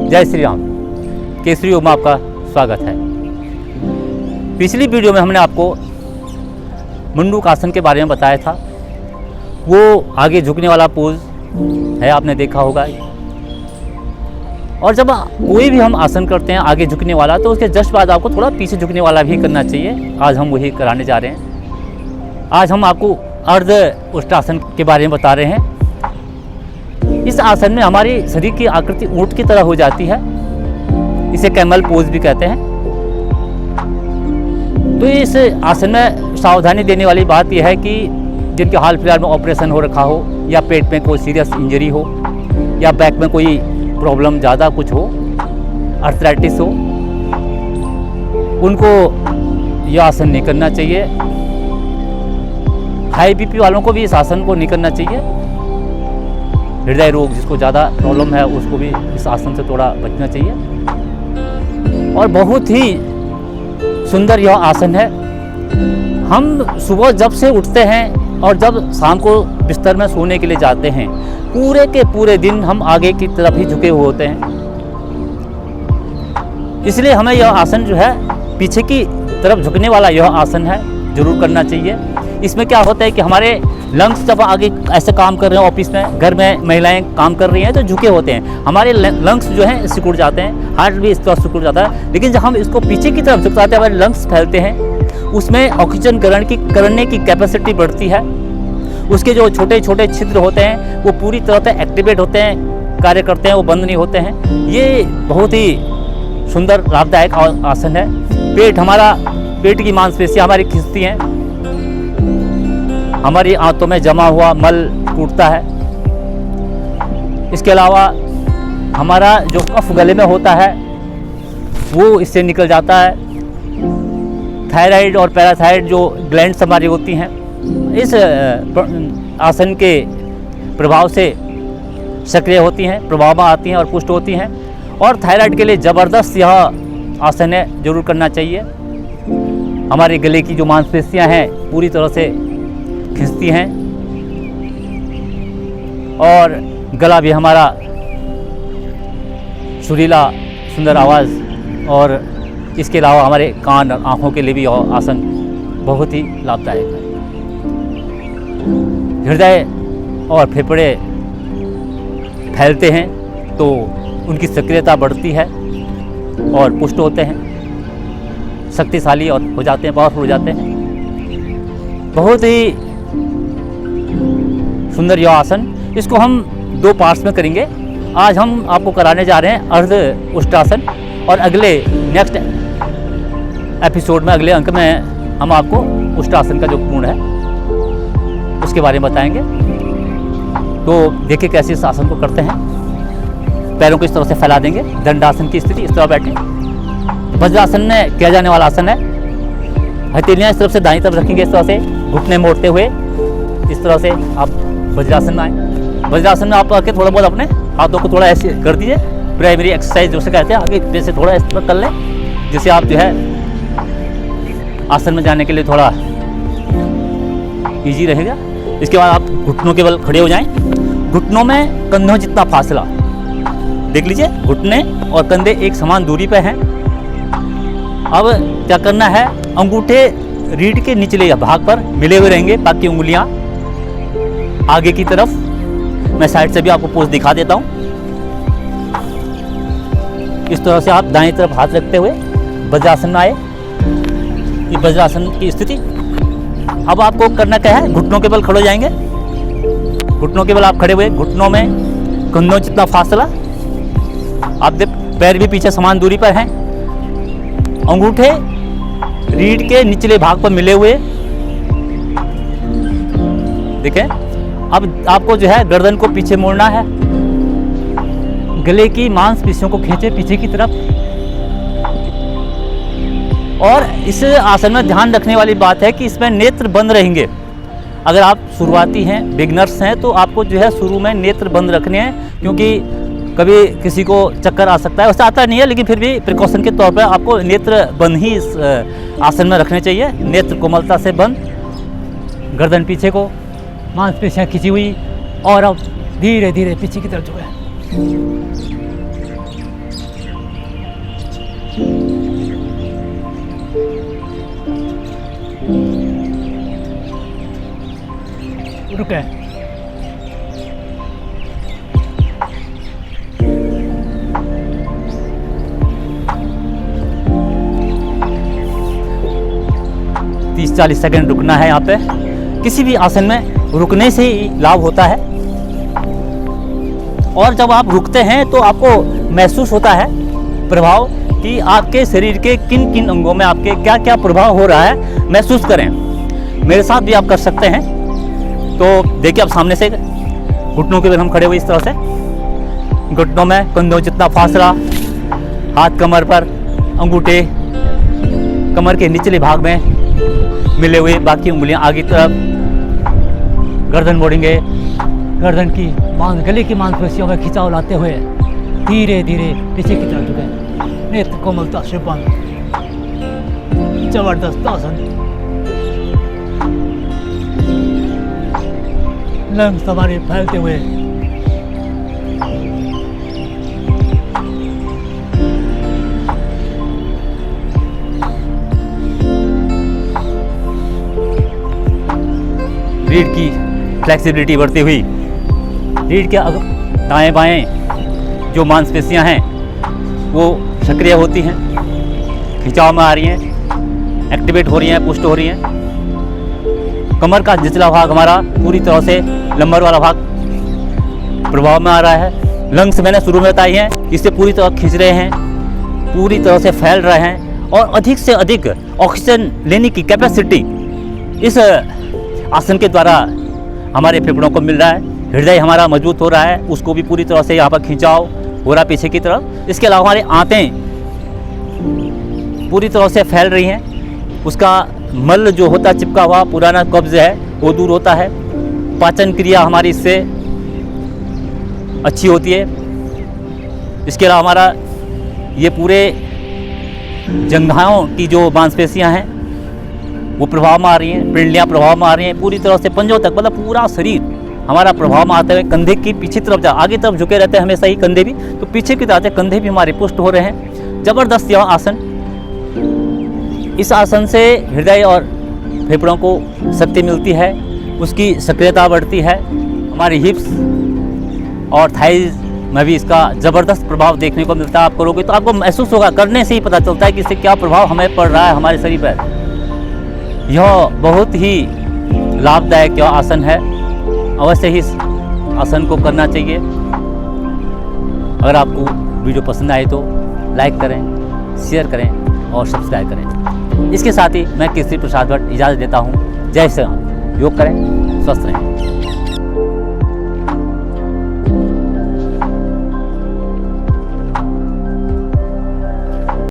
जय श्री राम। केसरी योग में आपका स्वागत है। पिछली वीडियो में हमने आपको मुंडूक आसन के बारे में बताया था। वो आगे झुकने वाला पोज है, आपने देखा होगा। और जब कोई भी हम आसन करते हैं आगे झुकने वाला, तो उसके जस्ट बाद आपको थोड़ा पीछे झुकने वाला भी करना चाहिए। आज हम वही कराने जा रहे हैं। आज हम आपको अर्ध उष्टासन के बारे में बता रहे हैं। इस आसन में हमारी शरीर की आकृति ऊंट की तरह हो जाती है। इसे कैमल पोज भी कहते हैं। तो इस आसन में सावधानी देने वाली बात यह है कि जिनके हाल फिलहाल में ऑपरेशन हो रखा हो, या पेट में कोई सीरियस इंजरी हो, या बैक में कोई प्रॉब्लम ज़्यादा कुछ हो, आर्थराइटिस हो, उनको यह आसन नहीं करना चाहिए। हाई बीपी वालों को भी इस आसन को नहीं करना चाहिए। हृदय रोग जिसको ज़्यादा प्रॉब्लम है उसको भी इस आसन से थोड़ा बचना चाहिए। और बहुत ही सुंदर यह आसन है। हम सुबह जब से उठते हैं और जब शाम को बिस्तर में सोने के लिए जाते हैं, पूरे के पूरे दिन हम आगे की तरफ ही झुके हुए होते हैं। इसलिए हमें यह आसन जो है, पीछे की तरफ झुकने वाला यह आसन है, जरूर करना चाहिए। इसमें क्या होता है कि हमारे लंग्स जब आगे ऐसे काम कर रहे हैं, ऑफिस में, घर में महिलाएं काम कर रही हैं तो झुके होते हैं, हमारे लंग्स जो हैं सिकुड़ जाते हैं, हार्ट भी इस तरह सिकुड़ जाता है। लेकिन जब हम इसको पीछे की तरफ झुकाते हैं, हमारे लंग्स फैलते हैं, उसमें ऑक्सीजन करने की कैपेसिटी बढ़ती है। उसके जो छोटे छोटे छिद्र होते हैं वो पूरी तरह से एक्टिवेट होते हैं, कार्य करते हैं, वो बंद नहीं होते हैं। ये बहुत ही सुंदर लाभदायक आसन है। पेट की मांसपेशियाँ हमारी खिंचती हैं, हमारी आंतों में जमा हुआ मल टूटता है। इसके अलावा हमारा जो कफ गले में होता है वो इससे निकल जाता है। थायराइड और पैराथायराइड जो ग्लैंड्स हमारी होती हैं, इस आसन के प्रभाव से सक्रिय होती हैं, प्रभाव में आती हैं और पुष्ट होती हैं। और थायराइड के लिए ज़बरदस्त यह आसन है, जरूर करना चाहिए। हमारे गले की जो मांसपेशियां हैं पूरी तरह से खिंचती हैं और गला भी हमारा सुरीला सुंदर आवाज़, और इसके अलावा हमारे कान और आँखों के लिए भी यह आसन बहुत ही लाभदायक है। हृदय और फेफड़े फैलते हैं तो उनकी सक्रियता बढ़ती है और पुष्ट होते हैं, शक्तिशाली और हो जाते हैं, पावरफुल हो जाते हैं। बहुत ही सुंदर यह आसन। इसको हम 2 पार्ट्स में करेंगे। आज हम आपको कराने जा रहे हैं अर्ध उष्टासन, और अगले नेक्स्ट एपिसोड में, अगले अंक में हम आपको उष्टासन का जो पूर्ण है उसके बारे में बताएंगे। तो देखिए कैसे इस आसन को करते हैं। पैरों को इस तरह से फैला देंगे, दंडासन की स्थिति, इस तरह बैठे। वज्रासन में किया जाने वाला आसन है। हथेलियाँ इस तरफ से दाईं तरफ रखेंगे, इस तरह से घुटने मोड़ते हुए इस तरह से आप वज्रासन में आए। वज्रासन में आप आके थोड़ा बहुत अपने हाथों को थोड़ा ऐसे कर दीजिए। प्राइमरी एक्सरसाइज जो से कहते हैं, आगे जैसे थोड़ा इस तरह कर लें, जिससे आप जो है आसन में जाने के लिए थोड़ा इजी रहेगा। इसके बाद आप घुटनों के बल खड़े हो जाएं। घुटनों में कंधों जितना फासला, देख लीजिए, घुटने और कंधे एक समान दूरी पे हैं। अब क्या करना है, अंगूठे रीढ़ के निचले भाग पर मिले हुए रहेंगे, बाकी उंगलियां आगे की तरफ। मैं साइड से भी आपको पोज दिखा देता हूं। इस तरह से आप दाएं तरफ हाथ रखते हुए वज्रासन में आए। ये वज्रासन की स्थिति। अब आपको करना क्या है, घुटनों के बल खड़े हो जाएंगे। घुटनों के बल आप खड़े हुए, घुटनों में कंधों जितना फासला, आप पैर भी पीछे समान दूरी पर हैं। अंगूठे रीढ़ के निचले भाग पर मिले हुए, देखें। अब आपको जो है गर्दन को पीछे मोड़ना है, गले की मांसपेशियों को खींचे पीछे की तरफ। और इस आसन में ध्यान रखने वाली बात है कि इसमें नेत्र बंद रहेंगे। अगर आप शुरुआती हैं, बिगनर्स हैं, तो आपको जो है शुरू में नेत्र बंद रखने हैं, क्योंकि कभी किसी को चक्कर आ सकता है। वैसे आता नहीं है, लेकिन फिर भी प्रिकॉशन के तौर पर आपको नेत्र बंद ही इस आसन में रखने चाहिए। नेत्र कोमलता से बंद, गर्दन पीछे को, मांसपेशियाँ खिंची हुई, और अब धीरे धीरे पीछे की तरफ झुके। रुके। तीस 40 सेकंड रुकना है यहाँ पे। किसी भी आसन में रुकने से ही लाभ होता है, और जब आप रुकते हैं तो आपको महसूस होता है प्रभाव कि आपके शरीर के किन किन अंगों में आपके क्या क्या प्रभाव हो रहा है, महसूस करें। मेरे साथ भी आप कर सकते हैं। तो देखिए, आप सामने से घुटनों के बल हम खड़े हुए इस तरह से, घुटनों में कंधों जितना फासला, हाथ कमर पर, अंगूठे कमर के निचले भाग में मिले हुए, बाकी उंगलियां आगे तरफ, गर्दन मोड़ेंगे। गर्दन की गले की मांसपेशियों में खिंचाव लाते हुए धीरे धीरे पीछे की तरफ झुके। नेत्र कोमलता से बंद। जबरदस्त आसन। लंग्स हमारे फैलते हुए। रीढ़ की फ्लेक्सिबिलिटी बढ़ती हुई, रीढ़ के दाएं बाएं जो मांसपेशियां हैं वो सक्रिय होती हैं, खिंचाव में आ रही हैं, एक्टिवेट हो रही हैं, पुष्ट हो रही हैं। कमर का निचला भाग हमारा पूरी तरह से, लंबर वाला भाग प्रभाव में आ रहा है। लंग्स मैंने शुरू में बताई हैं, इससे पूरी तरह खींच रहे हैं, पूरी तरह से फैल रहे हैं, और अधिक से अधिक ऑक्सीजन लेने की कैपेसिटी इस आसन के द्वारा हमारे फेफड़ों को मिल रहा है। हृदय हमारा मजबूत हो रहा है, उसको भी पूरी तरह से यहाँ पर खिंचाव हो रहा है पीछे की तरफ। इसके अलावा हमारे आंतें पूरी तरह से फैल रही हैं, उसका मल जो होता है चिपका हुआ पुराना कब्ज है वो दूर होता है। पाचन क्रिया हमारी इससे अच्छी होती है। इसके अलावा हमारा ये पूरे जंघाओं की जो मांसपेशियां हैं वो प्रभाव में आ रही हैं, पिंडलियाँ प्रभाव में आ रही हैं, पूरी तरह से पंजों तक, मतलब पूरा शरीर हमारा प्रभाव में आते हुए। कंधे की पीछे तरफ आगे तरफ झुके रहते हैं हमेशा ही कंधे भी, तो पीछे की तरफ कंधे भी हमारे पुष्ट हो रहे हैं। जबरदस्त यह आसन। इस आसन से हृदय और फेफड़ों को शक्ति मिलती है, उसकी सक्रियता बढ़ती है। हमारी हिप्स और थाइज में भी इसका ज़बरदस्त प्रभाव देखने को मिलता है। आप करोगे तो आपको महसूस होगा, करने से ही पता चलता है कि इससे क्या प्रभाव हमें पड़ रहा है हमारे शरीर पर। यह बहुत ही लाभदायक यह आसन है, अवश्य ही इस आसन को करना चाहिए। अगर आपको वीडियो पसंद आए तो लाइक करें, शेयर करें और सब्सक्राइब करें। इसके साथ ही मैं केसरी प्रसाद भट्ट इजाज़त देता हूँ। जय श्री राम। योग करें, स्वस्थ रहें।